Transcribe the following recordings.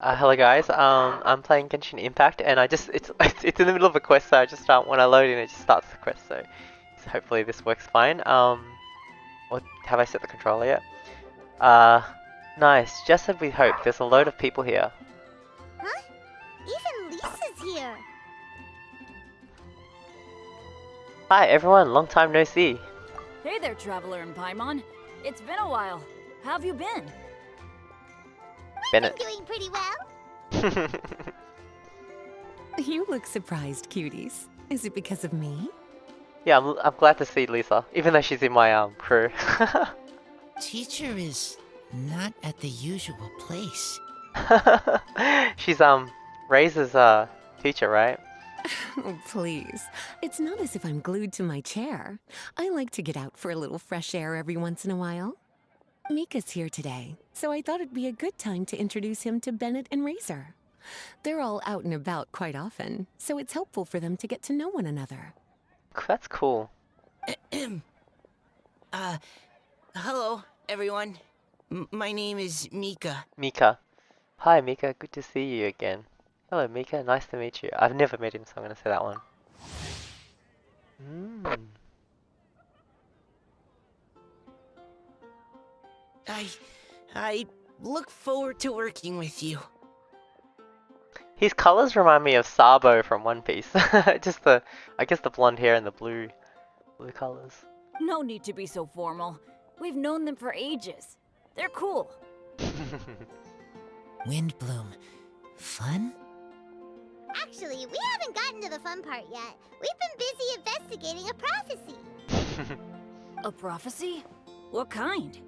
Hello guys. I'm playing Genshin Impact, and I just it's in the middle of a quest, so I just when I load in, it just starts the quest. So hopefully this works fine. What have I set the controller yet? Uh, nice. Just as we hoped. There's a load of people here. Huh? Even Lisa's here. Hi everyone. Long time no see. Hey there, Traveler and Paimon. It's been a while. How have you been? We've Bennett. been doing pretty well. You look surprised, cuties. Is it because of me? Yeah, I'm glad to see Lisa, even though she's in my crew. Teacher is not at the usual place. She's Raise's teacher, right? Oh, please. It's not as if I'm glued to my chair. I like to get out for a little fresh air every once in a while. Mika's here today, so I thought it'd be a good time to introduce him to Bennett and Razor. They're all out and about quite often, so it's helpful for them to get to know one another. That's cool. Hello, everyone. My name is Mika. Mika. Hi Mika, good to see you again. Hello Mika, nice to meet you. I've never met him, so I'm gonna say that one. I look forward to working with you. His colors remind me of Sabo from One Piece. Just I guess the blonde hair and the blue colors. No need to be so formal. We've known them for ages. They're cool. Windblume. Fun? Actually, we haven't gotten to the fun part yet. We've been busy investigating a prophecy. A prophecy? What kind?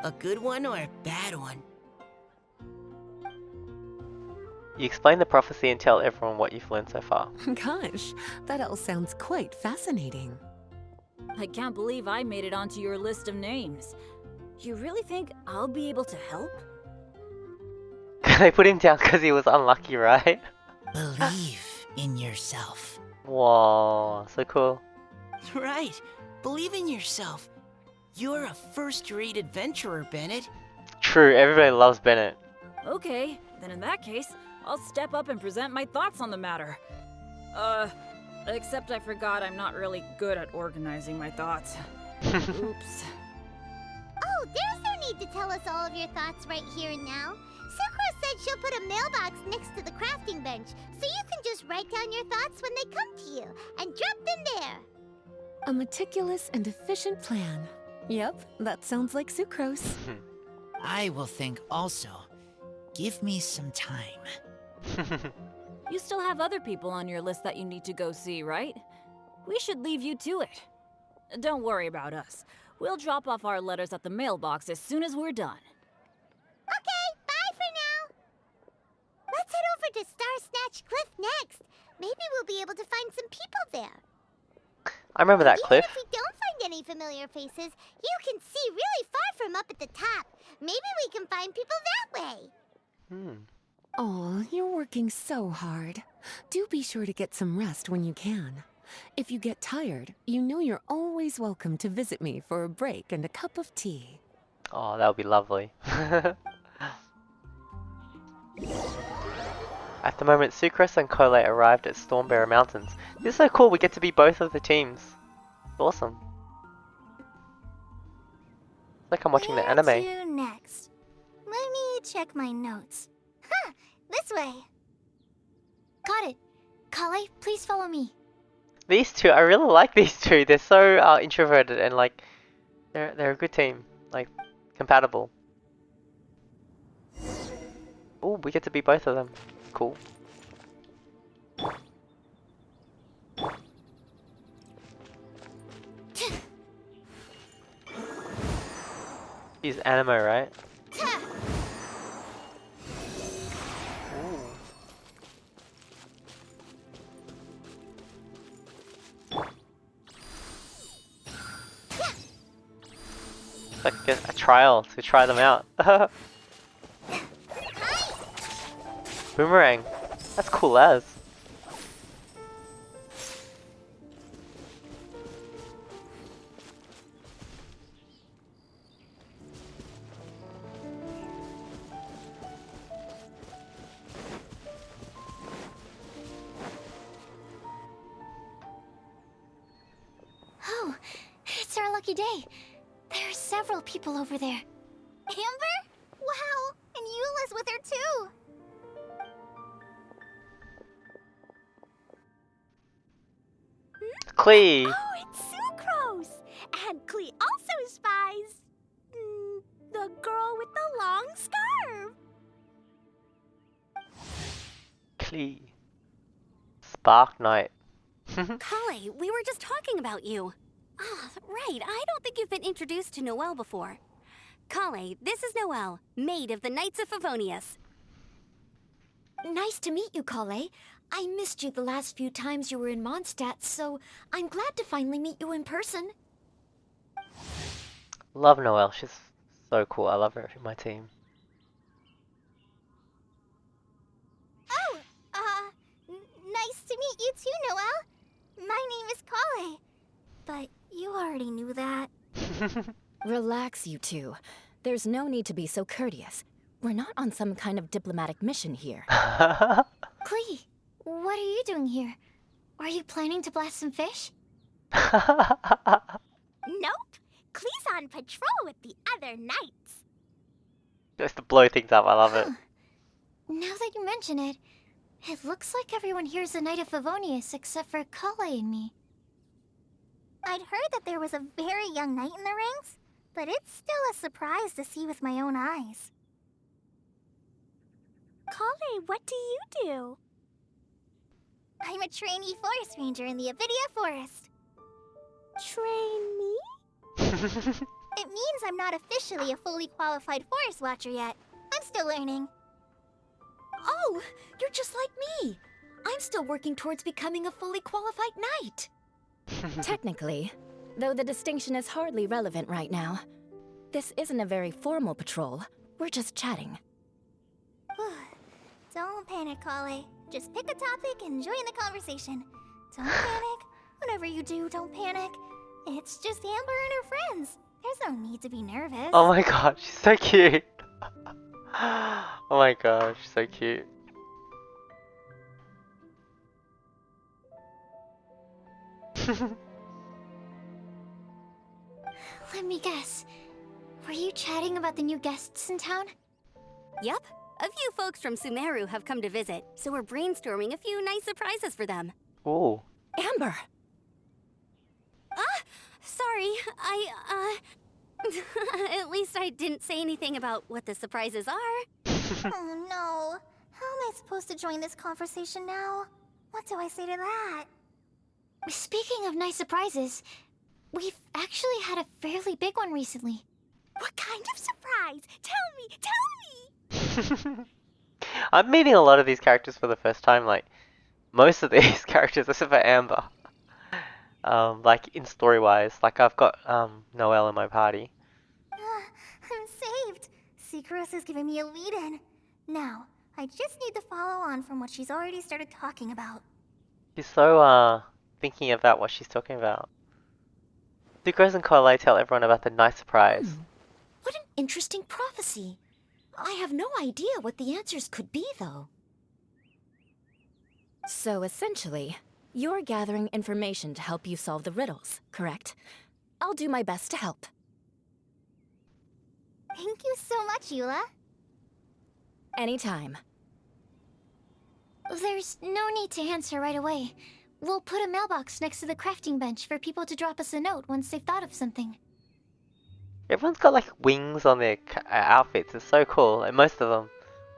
A good one or a bad one? You explain the prophecy and tell everyone what you've learned so far. Gosh, that all sounds quite fascinating. I can't believe I made it onto your list of names. You really think I'll be able to help? They put him down because he was unlucky, right? Believe in yourself. Whoa, so cool. Right. Believe in yourself. You're a first-rate adventurer, Bennett. True, everybody loves Bennett. Okay, then in that case, I'll step up and present my thoughts on the matter. Except I forgot I'm not really good at organizing my thoughts. Oops. Oh, there's no need to tell us all of your thoughts right here and now. Sucrose said she'll put a mailbox next to the crafting bench, so you can just write down your thoughts when they come to you, and drop them there. A meticulous and efficient plan. Yep, that sounds like Sucrose. I will think also. Give me some time. You still have other people on your list that you need to go see, right? We should leave you to it. Don't worry about us. We'll drop off our letters at the mailbox as soon as we're done. Okay, bye for now. Let's head over to Star Snatch Cliff next. Maybe we'll be able to find some people there. I remember that Even cliff. if we don't find any familiar faces, you can see really far from up at the top. Maybe we can find people that way. Oh, you're working so hard. Do be sure to get some rest when you can. If you get tired, you know you're always welcome to visit me for a break and a cup of tea. Oh, that would be lovely. At the moment, Sucrose and Collei arrived at Stormbearer Mountains. This is so cool, we get to be both of the teams. It's awesome. It's like I'm watching the anime. Where to next? Let me check my notes. Huh, this way. Got it. Collei, please follow me. These two, I really like these two. They're so introverted and like, they're a good team. Like, compatible. Oh, we get to be both of them. Cool. He's anime, right? Ooh. It's like a trial to try them out. Boomerang. That's cool as. lucky day. There are several people over there. Amber? Wow, and Eula's with her too. Collei! Oh, it's Sucrose! And Collei also spies the girl with the long scarf. Collei. Spark Knight. Collei, we were just talking about you. Ah, right, I don't think you've been introduced to Noelle before. Collei, this is Noelle, maid of the Knights of Favonius. Nice to meet you, Collei. I missed you the last few times you were in Mondstadt, so I'm glad to finally meet you in person. Love Noelle, she's so cool. I love her in my team. Oh, nice to meet you too, Noelle. My name is Collei. But you already knew that. Relax, you two. There's no need to be so courteous. We're not on some kind of diplomatic mission here. Collei, what are you doing here? Are you planning to blast some fish? Nope. Collei's on patrol with the other knights. Just to blow things up, I love it. Now that you mention it, it looks like everyone here is a Knight of Favonius except for Collei and me. I'd heard that there was a very young knight in the ranks, but it's still a surprise to see with my own eyes. Collei, what do you do? I'm a trainee forest ranger in the Avidia Forest. Trainee? It means I'm not officially a fully qualified forest watcher yet. I'm still learning. Oh, you're just like me. I'm still working towards becoming a fully qualified knight. Technically, though the distinction is hardly relevant right now. This isn't a very formal patrol. We're just chatting. Don't panic, Collei. Just pick a topic and join the conversation. Don't panic. Whatever you do, don't panic. It's just Amber and her friends. There's no need to be nervous. Oh my god, she's so cute. Oh my gosh, she's so cute. Let me guess. Were you chatting about the new guests in town? Yep, a few folks from Sumeru have come to visit, so we're brainstorming a few nice surprises for them. Ooh. Amber! Sorry, at least I didn't say anything about what the surprises are. Oh no. How am I supposed to join this conversation now? What do I say to that? Speaking of nice surprises, we've actually had a fairly big one recently. What kind of surprise? Tell me! I'm meeting a lot of these characters for the first time, like, most of these characters, except for Amber. Like, in story-wise, like, I've got, Noelle in my party. I'm saved. Sucrose has given me a lead-in. Now, I just need to follow on from what she's already started talking about. She's so, thinking about what she's talking about. Sucrose and Collei tell everyone about the nice surprise. What an interesting prophecy. I have no idea what the answers could be, though. So essentially, you're gathering information to help you solve the riddles, correct? I'll do my best to help. Thank you so much, Eula. Anytime. There's no need to answer right away. We'll put a mailbox next to the crafting bench for people to drop us a note once they've thought of something. Everyone's got, like, wings on their outfits. It's so cool. Like, most of them.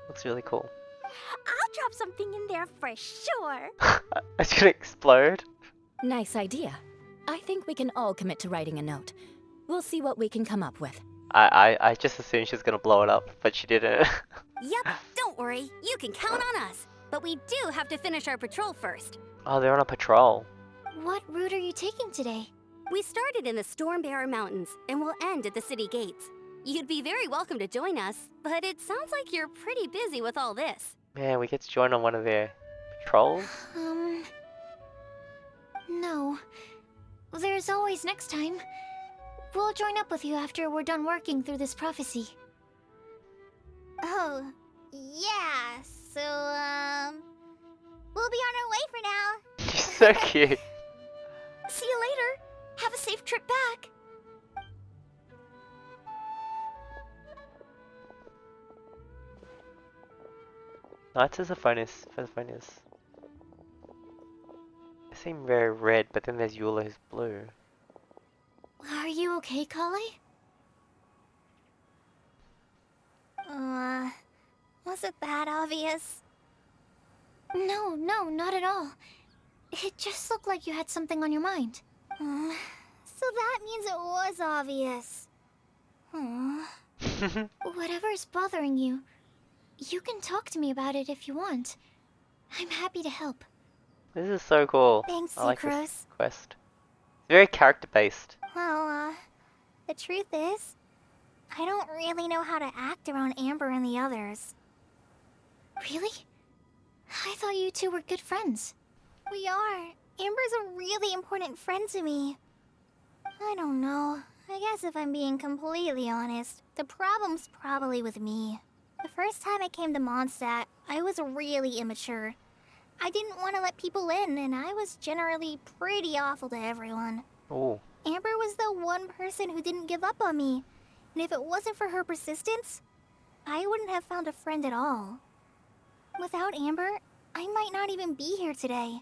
Looks really cool. I'll drop something in there for sure. It's gonna explode. Nice idea. I think we can all commit to writing a note. We'll see what we can come up with. I just assumed she was gonna blow it up, but she didn't. Yep, don't worry, you can count on us. But we do have to finish our patrol first. Oh, they're on a patrol. What route are you taking today? We started in the Stormbearer Mountains, and we'll end at the city gates. You'd be very welcome to join us, but it sounds like you're pretty busy with all this. Man, we get to join on one of their patrols. No. There's always next time. We'll join up with you after we're done working through this prophecy. Oh, yeah, so, we'll be on our way for now. She's so cute. See you later. Have a safe trip back. Knights is a bonus for the bonus. They seem very red, but then there's Eula who's blue. Are you okay, Collei? Was it that obvious? No, not at all. It just looked like you had something on your mind. So that means it was obvious. Whatever is bothering you, you can talk to me about it if you want. I'm happy to help. This is so cool. Thanks, I like Sucrose. this quest. It's very character based. Well, the truth is, I don't really know how to act around Amber and the others. Really? I thought you two were good friends. We are. Amber's a really important friend to me. I don't know. I guess if I'm being completely honest, the problem's probably with me. The first time I came to Mondstadt, I was really immature. I didn't want to let people in, and I was generally pretty awful to everyone. Ooh. Amber was the one person who didn't give up on me, and if it wasn't for her persistence, I wouldn't have found a friend at all. Without Amber, I might not even be here today.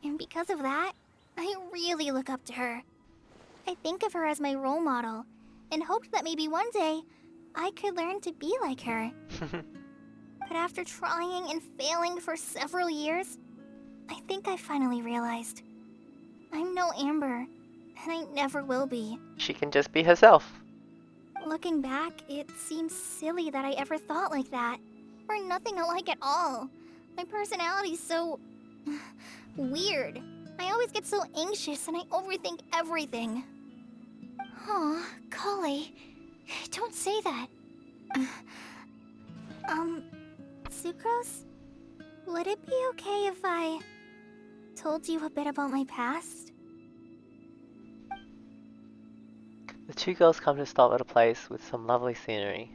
And because of that, I really look up to her. I think of her as my role model, and hoped that maybe one day, I could learn to be like her. But after trying and failing for several years, I think I finally realized. I'm no Amber, and I never will be. She can just be herself. Looking back, it seems silly that I ever thought like that. We're nothing alike at all. My personality's so... weird. I always get so anxious and I overthink everything. Aw, Collei, don't say that. Sucrose? Would it be okay if I told you a bit about my past? The two girls come to stop at a place with some lovely scenery.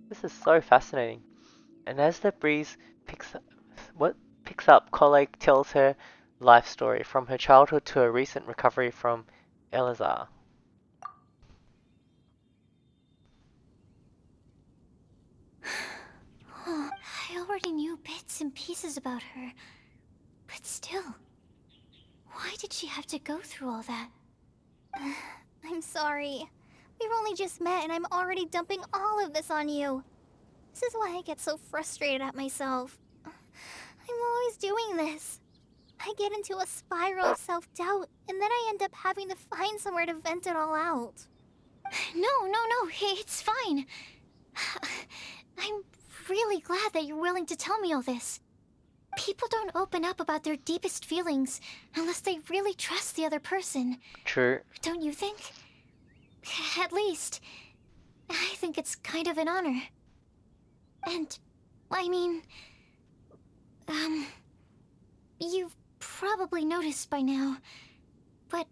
This is so fascinating. And as the breeze picks up, Collei tells her life story from her childhood to her recent recovery from Elazar. Oh, I already knew bits and pieces about her. But still, why did she have to go through all that? I'm sorry. We've only just met and I'm already dumping all of this on you. This is why I get so frustrated at myself. I'm always doing this. I get into a spiral of self-doubt, and then I end up having to find somewhere to vent it all out. No, it's fine. I'm really glad that you're willing to tell me all this. People don't open up about their deepest feelings unless they really trust the other person. True. Don't you think? At least, I think it's kind of an honor. And, I mean, you've probably noticed by now, but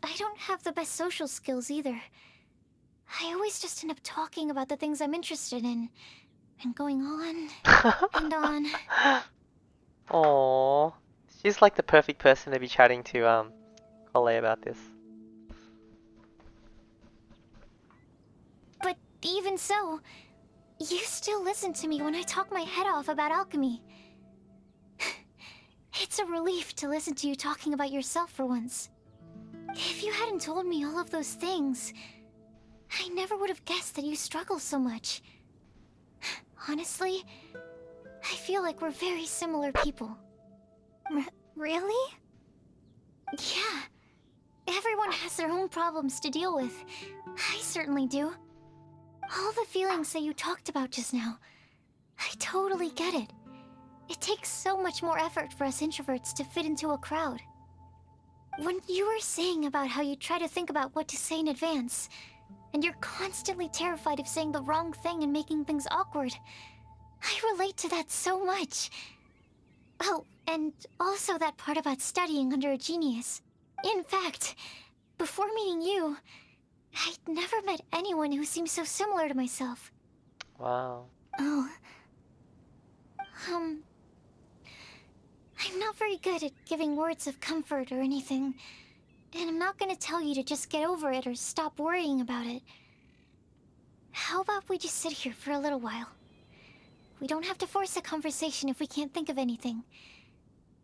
I don't have the best social skills either. I always just end up talking about the things I'm interested in, and going on and on. Aww. She's like the perfect person to be chatting to Collei about this. But even so, you still listen to me when I talk my head off about alchemy. It's a relief to listen to you talking about yourself for once. If you hadn't told me all of those things, I never would have guessed that you struggle so much. Honestly, I feel like we're very similar people. Really? Yeah. Everyone has their own problems to deal with. I certainly do. All the feelings that you talked about just now, I totally get it. It takes so much more effort for us introverts to fit into a crowd. When you were saying about how you try to think about what to say in advance, and you're constantly terrified of saying the wrong thing and making things awkward, I relate to that so much. Oh, and also that part about studying under a genius. In fact, before meeting you, I'd never met anyone who seemed so similar to myself. Wow. Oh. I'm not very good at giving words of comfort or anything, and I'm not gonna tell you to just get over it or stop worrying about it. How about we just sit here for a little while? We don't have to force a conversation if we can't think of anything.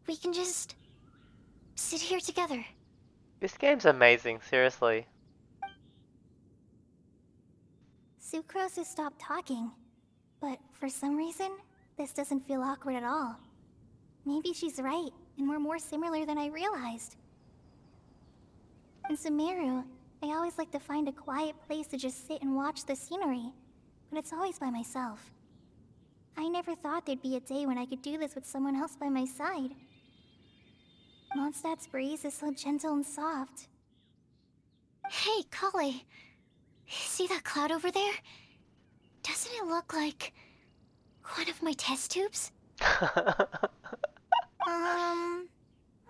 We can just sit here together. This game's amazing, seriously. Sucrose has stopped talking, but for some reason, this doesn't feel awkward at all. Maybe she's right, and we're more similar than I realized. In Sumeru, I always like to find a quiet place to just sit and watch the scenery, but it's always by myself. I never thought there'd be a day when I could do this with someone else by my side. Mondstadt's breeze is so gentle and soft. Hey, Collei. See that cloud over there? Doesn't it look like one of my test tubes?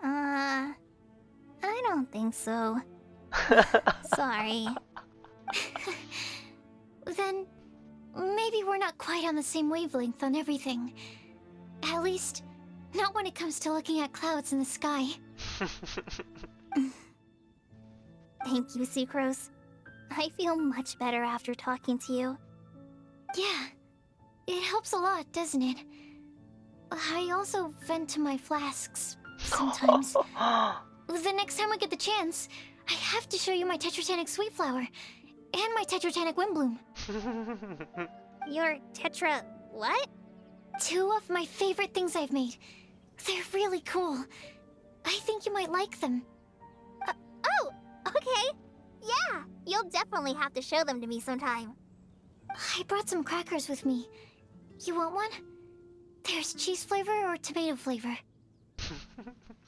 I don't think so. Sorry. Then, maybe we're not quite on the same wavelength on everything. At least, not when it comes to looking at clouds in the sky. Thank you, Sucrose. I feel much better after talking to you. Yeah, it helps a lot, doesn't it? I also vent to my flasks sometimes. The next time I get the chance, I have to show you my Tetratanic Sweet Flower and my Tetratanic Windblume. Your Tetra... what? Two of my favorite things I've made. They're really cool. I think you might like them. Oh, okay. Yeah, you'll definitely have to show them to me sometime. I brought some crackers with me. You want one? There's cheese flavor or tomato flavor.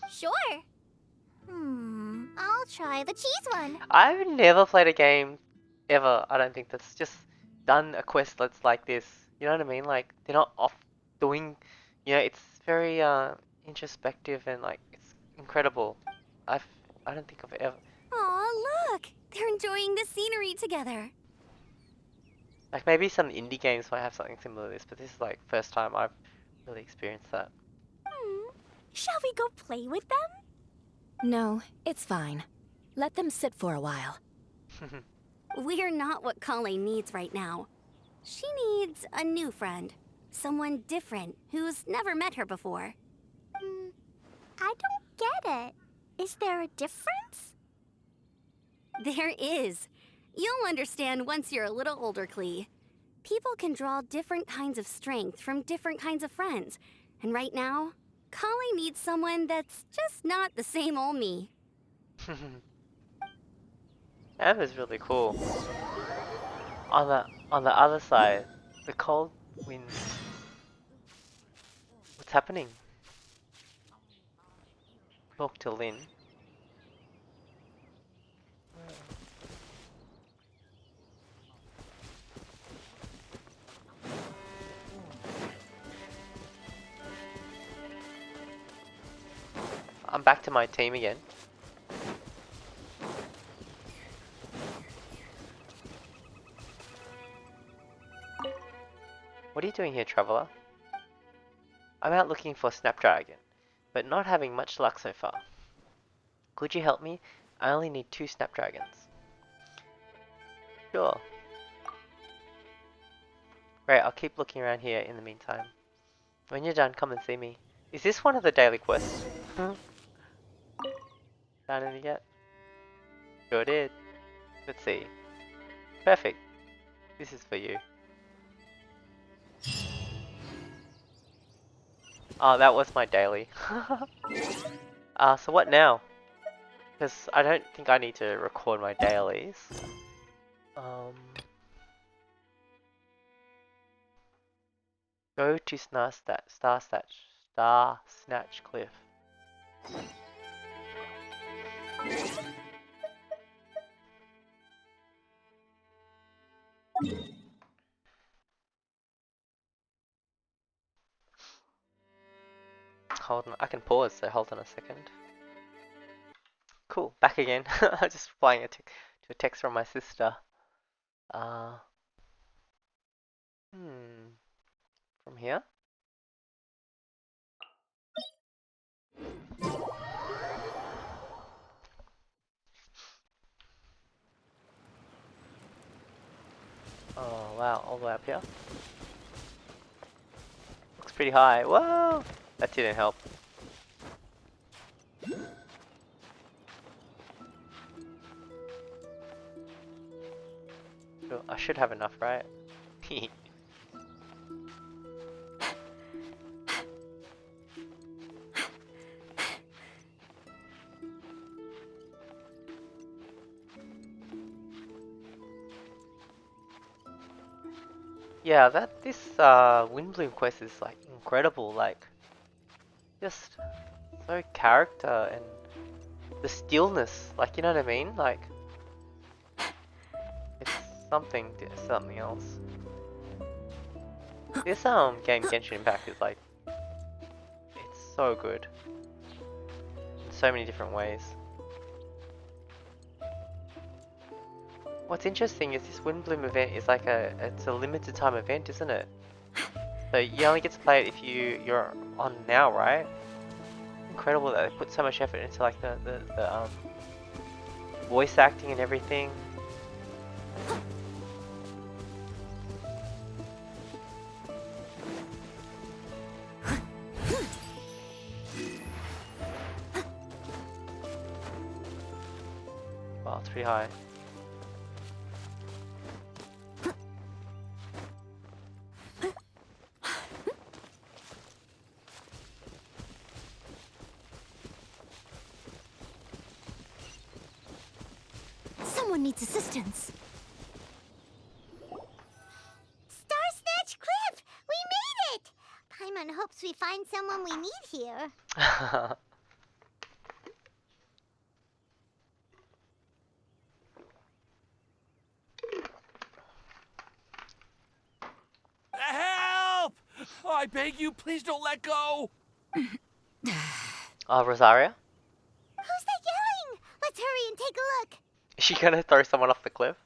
Sure. I'll try the cheese one. I've never played a game ever, I don't think, that's just done a quest that's like this. You know what I mean? Like, they're not off doing, you know, it's very introspective and like, it's incredible. I don't think I've ever... Aw, look! They're enjoying the scenery together. Like, maybe some indie games might have something similar to this, but this is like first time I've really experienced that. Shall we go play with them? No, it's fine. Let them sit for a while. We're not what Collei needs right now. She needs a new friend. Someone different, who's never met her before. I don't get it. Is there a difference? There is. You'll understand once you're a little older, Collei. People can draw different kinds of strength from different kinds of friends. And right now, Collei needs someone that's just not the same old me. That was really cool. On the other side, the cold wind. What's happening? Talk to Lynn. I'm back to my team again. What are you doing here, traveler? I'm out looking for Snapdragon, but not having much luck so far. Could you help me? I only need 2 Snapdragons. Sure. Great, I'll keep looking around here in the meantime. When you're done, come and see me. Is this one of the daily quests? Found any yet? Sure did. Let's see. Perfect. This is for you. Oh, that was my daily. So what now? Because I don't think I need to record my dailies. Go to Star Snatch Cliff. Hold on, I can pause, so hold on a second. Cool, back again. I'm just replying to a text from my sister. From here? Oh wow, all the way up here. pretty high. Whoa! That didn't help. I should have enough, right? Yeah, this Windblume quest is like incredible, like just so character and the stillness, like you know what I mean? Like it's something else. This game Genshin Impact is like it's so good in so many different ways. What's interesting is this Windblume event is like it's a limited time event, isn't it? So you only get to play it if you're on now, right? Incredible that they put so much effort into like the voice acting and everything. Wow, it's pretty high. Someone needs assistance. Star Snatch Cliff! We made it! Paimon hopes we find someone we need here. Help! Oh, I beg you, please don't let go! Rosaria? Who's that yelling? Let's hurry and take a look. Is she gonna throw someone off the cliff?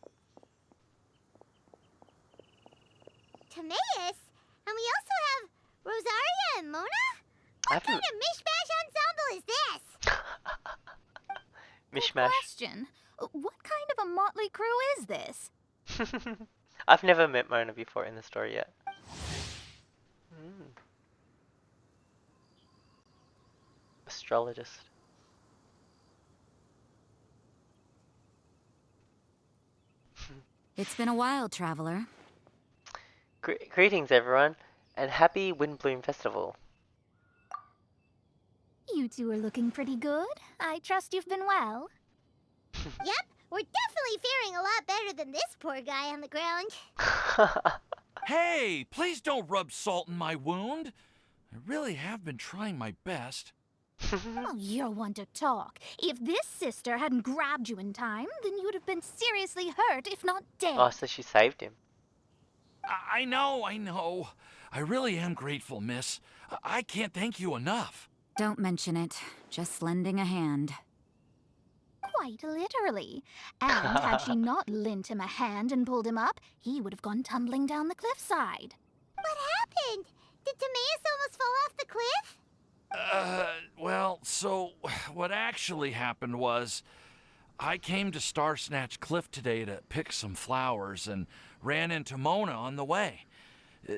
Timaeus? And we also have Rosaria and Mona? What kind of mishmash ensemble is this? Mishmash. Question. What kind of a motley crew is this? I've never met Mona before in the story yet. Astrologist. It's been a while, traveler. Greetings everyone, and happy Windblume Festival. You two are looking pretty good. I trust you've been well. Yep, we're definitely faring a lot better than this poor guy on the ground. Hey, please don't rub salt in my wound. I really have been trying my best. Oh, you're one to talk. If this sister hadn't grabbed you in time, then you'd have been seriously hurt, if not dead. Oh, so she saved him. I know. I really am grateful, miss. I can't thank you enough. Don't mention it. Just lending a hand. Quite literally. And had she not lent him a hand and pulled him up, he would have gone tumbling down the cliffside. What happened? Did Timaeus almost fall off the cliff? Well, so what actually happened was I came to Star Snatch Cliff today to pick some flowers and ran into Mona on the way.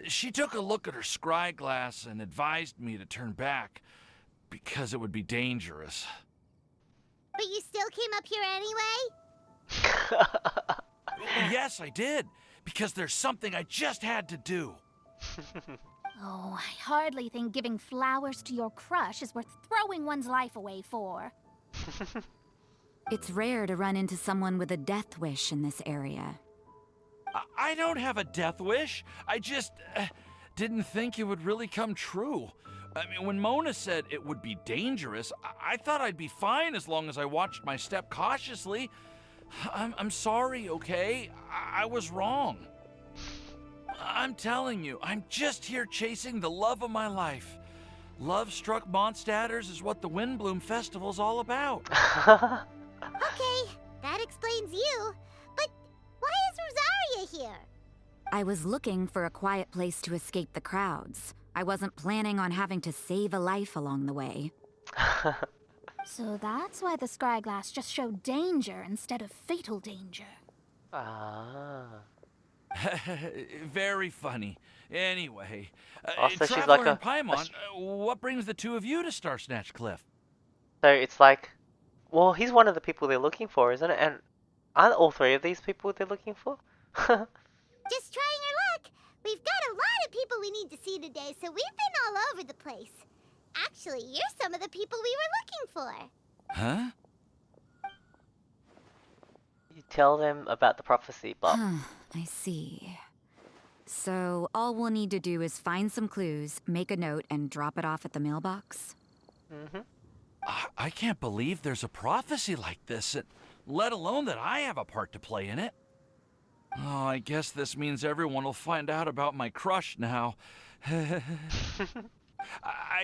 She took a look at her scry glass and advised me to turn back because it would be dangerous. But you still came up here anyway? Yes, I did, because there's something I just had to do. Oh, I hardly think giving flowers to your crush is worth throwing one's life away for. It's rare to run into someone with a death wish in this area. I don't have a death wish. I just didn't think it would really come true. I mean, when Mona said it would be dangerous, I thought I'd be fine as long as I watched my step cautiously. I'm sorry, okay? I was wrong. I'm telling you, I'm just here chasing the love of my life. Love-struck Mondstadters is what the Windblume Festival's all about. Okay, that explains you. But why is Rosaria here? I was looking for a quiet place to escape the crowds. I wasn't planning on having to save a life along the way. So that's why the scry glass just showed danger instead of fatal danger. Ah. Very funny. Anyway, Also, she's Traveler like and a Paimon, what brings the two of you to Star Snatch Cliff? so it's like, well, he's one of the people they're looking for, isn't it? And aren't all three of these people they're looking for? Just trying our luck. We've got a lot of people we need to see today, so we've been all over the place. Actually, you're some of the people we were looking for. Huh? You tell them about the prophecy, but I see. So all we'll need to do is find some clues, make a note, and drop it off at the mailbox? I can't believe there's a prophecy like this, let alone that I have a part to play in it. Oh, I guess this means everyone will find out about my crush now. I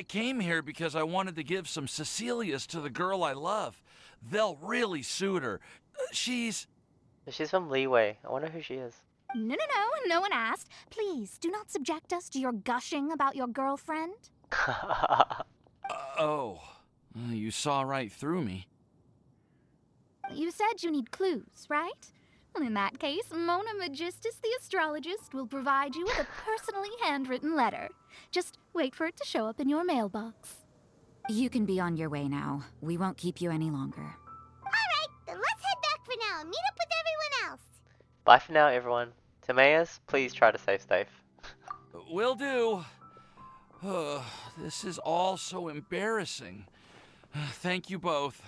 came here because I wanted to give some Cecilias to the girl I love. They'll really suit her. She's from Leeway. I wonder who she is. No one asked. Please, do not subject us to your gushing about your girlfriend. Oh, you saw right through me. You said you need clues, right? Well, in that case, Mona Magistus the astrologist will provide you with a personally handwritten letter. Just wait for it to show up in your mailbox. You can be on your way now. We won't keep you any longer. Alright, then let's head back for now and meet up with everyone else. Bye for now, everyone. Timaeus, please try to stay safe. Will do. This is all so embarrassing. Thank you both.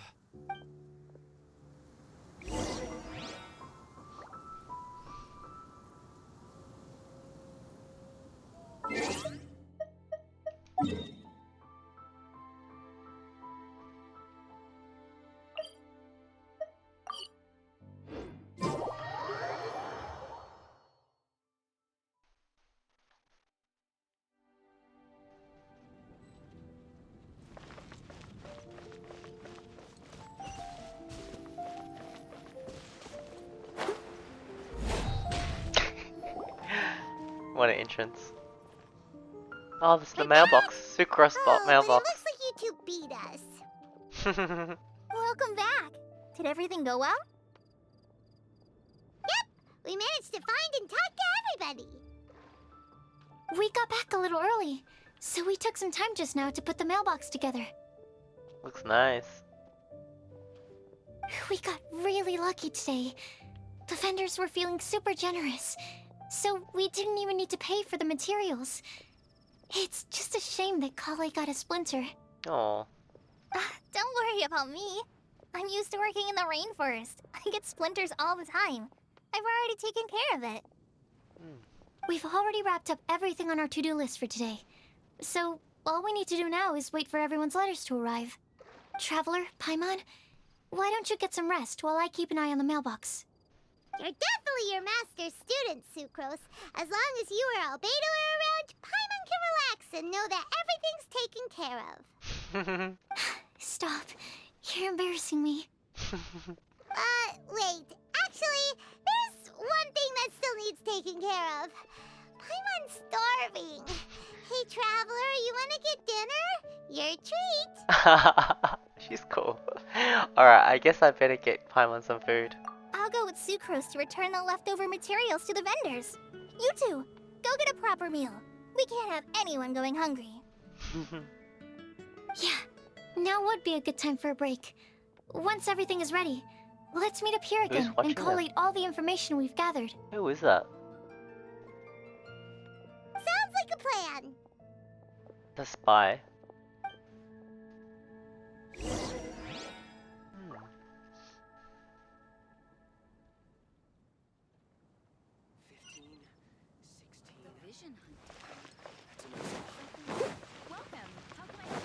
What an entrance. Oh, this is the mailbox. Sucrose bot mailbox. It looks like you two beat us. Yep, Welcome back. Did everything go well? Yep, we managed to find and talk to everybody. We got back a little early, so we took some time just now to put the mailbox together. looks nice. We got really lucky today. The vendors were feeling super generous, so we didn't even need to pay for the materials. It's just a shame that Collei got a splinter. Oh, Don't worry about me. I'm used to working in the rainforest. I get splinters all the time. I've already taken care of it. We've already wrapped up everything on our to-do list for today. So, all we need to do now is wait for everyone's letters to arrive. Traveler, Paimon, why don't you get some rest while I keep an eye on the mailbox? You're definitely your master's student, Sucrose. As long as you or Albedo are around, Paimon can relax and know that everything's taken care of. Stop. You're embarrassing me. Wait. Actually, there's one thing that still needs taking care of. Paimon's starving. Hey, Traveler, you wanna get dinner? Your treat. she's cool. Alright, I guess I better get Paimon some food. I'll go with Sucrose to return the leftover materials to the vendors. You two, go get a proper meal. We can't have anyone going hungry. Yeah, now would be a good time for a break. Once everything is ready, let's meet up here again watching and collate all the information we've gathered. Who is that? Sounds like a plan. The spy. Welcome. How can I help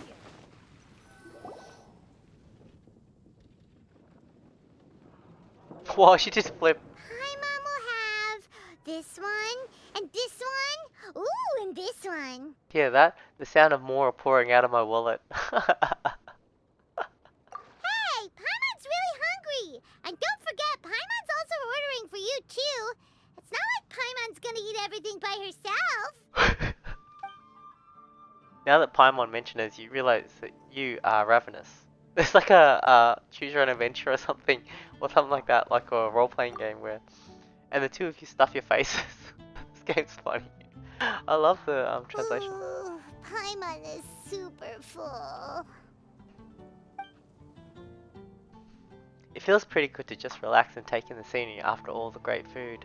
you? Wow, she just flipped. Paimon will have this one, and this one, ooh, and this one. Yeah, that the sound of more pouring out of my wallet. Hey, Paimon's really hungry! And don't forget, Paimon's also ordering for you, too. It's not like Paimon's gonna eat everything by herself. Now that Paimon mentioned it, you realize that you are ravenous. It's like a choose your own adventure or something like that, like a role-playing game where, and the two of you stuff your faces. This game's funny. I love the translation. Ooh, Paimon is super full. It feels pretty good to just relax and take in the scenery after all the great food.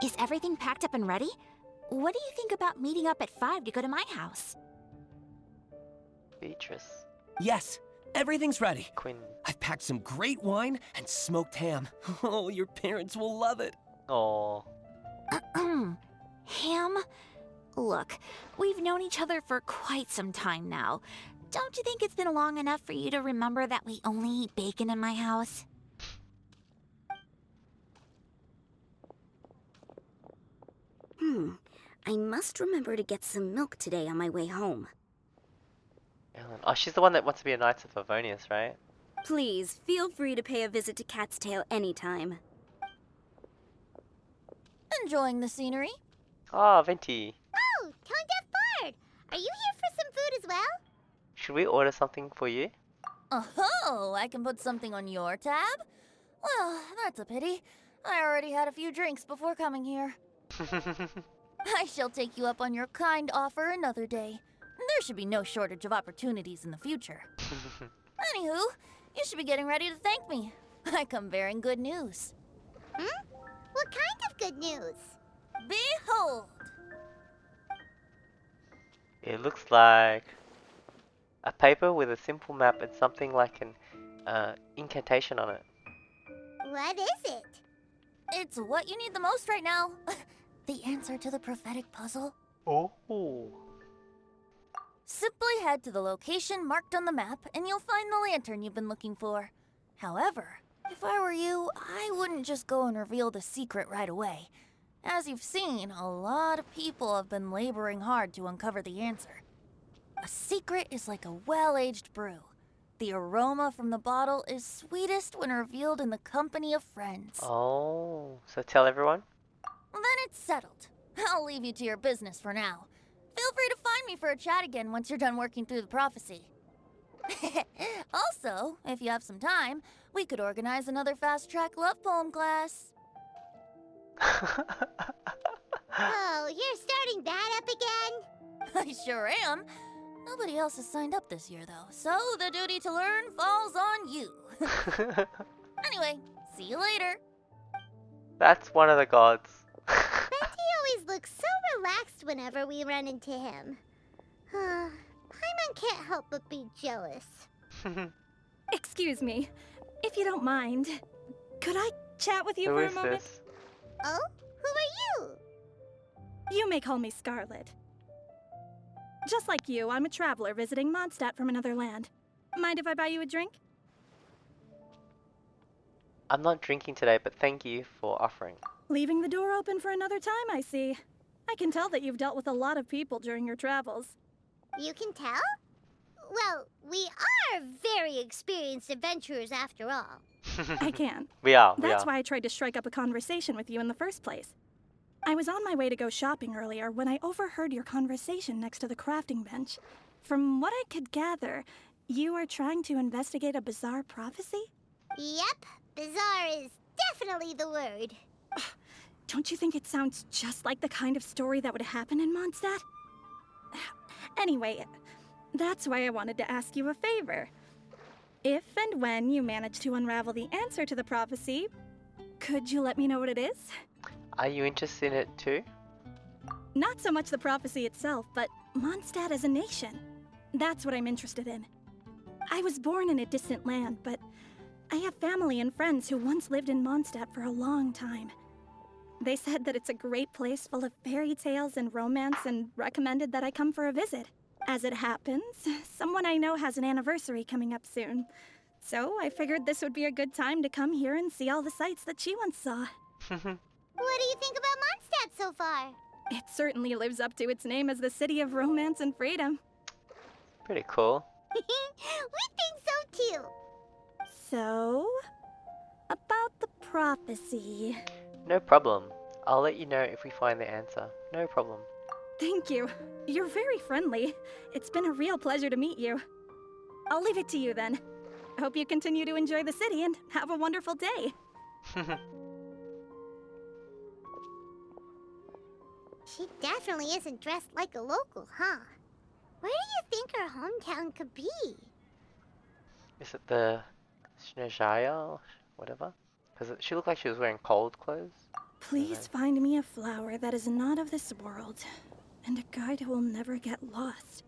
Is everything packed up and ready? What do you think about meeting up at 5 to go to my house? Beatrice, Yes, everything's ready. Quinn. I've packed some great wine and smoked ham. Oh, your parents will love it. Oh, Ham? Look, we've known each other for quite some time now. Don't you think it's been long enough for you to remember that we only eat bacon in my house? I must remember to get some milk today on my way home. Ellen. Oh, she's the one that wants to be a Knights of Favonius, right? Please, feel free to pay a visit to Cat's Tail anytime. Enjoying the scenery? Oh, Venti. Oh, Tone Deaf Bard! Are you here for some food as well? Should we order something for you? Oh, I can put something on your tab? Well, that's a pity. I already had a few drinks before coming here. I shall take you up on your kind offer another day. There should be no shortage of opportunities in the future. Anywho, you should be getting ready to thank me. I come bearing good news. What kind of good news? Behold! It looks like a paper with a simple map and something like an incantation on it. What is it? It's what you need the most right now. The answer to the prophetic puzzle. Oh. Simply head to the location marked on the map and you'll find the lantern you've been looking for. However, if I were you, I wouldn't just go and reveal the secret right away. As you've seen, a lot of people have been laboring hard to uncover the answer. A secret is like a well-aged brew. The aroma from the bottle is sweetest when revealed in the company of friends. Oh, so tell everyone? Then it's settled. I'll leave you to your business for now. Feel free to find me for a chat again once you're done working through the prophecy. Also, if you have some time, we could organize another fast-track love poem class. Oh, you're starting that up again? I sure am. Nobody else has signed up this year, though, so the duty to learn falls on you. Anyway, see you later. That's one of the gods. Betty always looks so relaxed whenever we run into him. Paimon can't help but be jealous. Excuse me, if you don't mind, could I chat with you Who for is a moment? this? Oh? Who are you? You may call me Scarlet. Just like you, I'm a traveler visiting Mondstadt from another land. Mind if I buy you a drink? I'm not drinking today, but thank you for offering. Leaving the door open for another time, I see. I can tell that you've dealt with a lot of people during your travels. You can tell? Well, we are very experienced adventurers after all. I can. We are. That's why I tried to strike up a conversation with you in the first place. I was on my way to go shopping earlier when I overheard your conversation next to the crafting bench. From what I could gather, you are trying to investigate a bizarre prophecy? Yep, bizarre is definitely the word. Don't you think it sounds just like the kind of story that would happen in Mondstadt? Anyway, that's why I wanted to ask you a favor. If and when you manage to unravel the answer to the prophecy, could you let me know what it is? Are you interested in it too? Not so much the prophecy itself, but Mondstadt as a nation. That's what I'm interested in. I was born in a distant land, but I have family and friends who once lived in Mondstadt for a long time. They said that it's a great place full of fairy tales and romance and recommended that I come for a visit. As it happens, someone I know has an anniversary coming up soon. So I figured this would be a good time to come here and see all the sights that she once saw. What do you think about Mondstadt so far? It certainly lives up to its name as the city of romance and freedom. Pretty cool. We think so too. So, about the prophecy. No problem. I'll let you know if we find the answer. No problem. Thank you. You're very friendly. It's been a real pleasure to meet you. I'll leave it to you then. Hope you continue to enjoy the city and have a wonderful day. She definitely isn't dressed like a local, huh? Where do you think her hometown could be? Is it the Snezhaya? Whatever? Because she looked like she was wearing cold clothes. Please find me a flower that is not of this world, and a guide who will never get lost.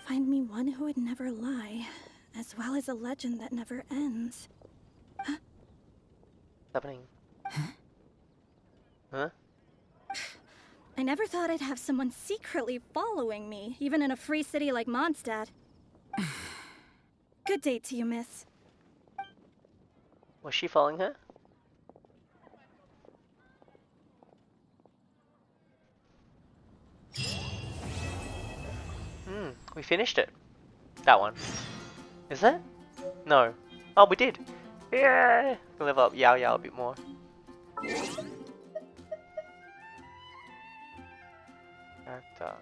Find me one who would never lie, as well as a legend that never ends. What's happening? Huh? I never thought I'd have someone secretly following me, even in a free city like Mondstadt. Good day to you, miss. Was she following her? We finished it. That one. Is it? No. Oh, we did. Yeah. We'll level up Yao Yao a bit more. Character.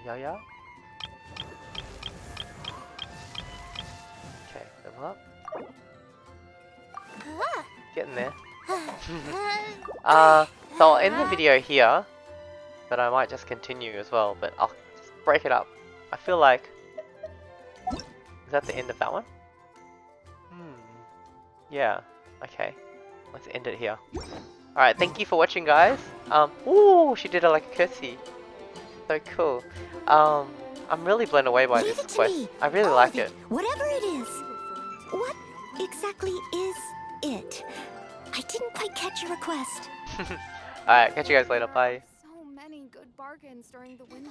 Yao Yao. Okay, level up. Getting there. So I'll end the video here, but I might just continue as well, but I'll just break it up. I feel like... Is that the end of that one? Yeah, okay. Let's end it here. Alright, thank you for watching, guys. Ooh, she did it like a curtsy. So cool. I'm really blown away by this quest. I really like it. Whatever it is. What exactly is it? I didn't quite catch your request. Alright, catch you guys later. Bye. So many good bargains during the winter.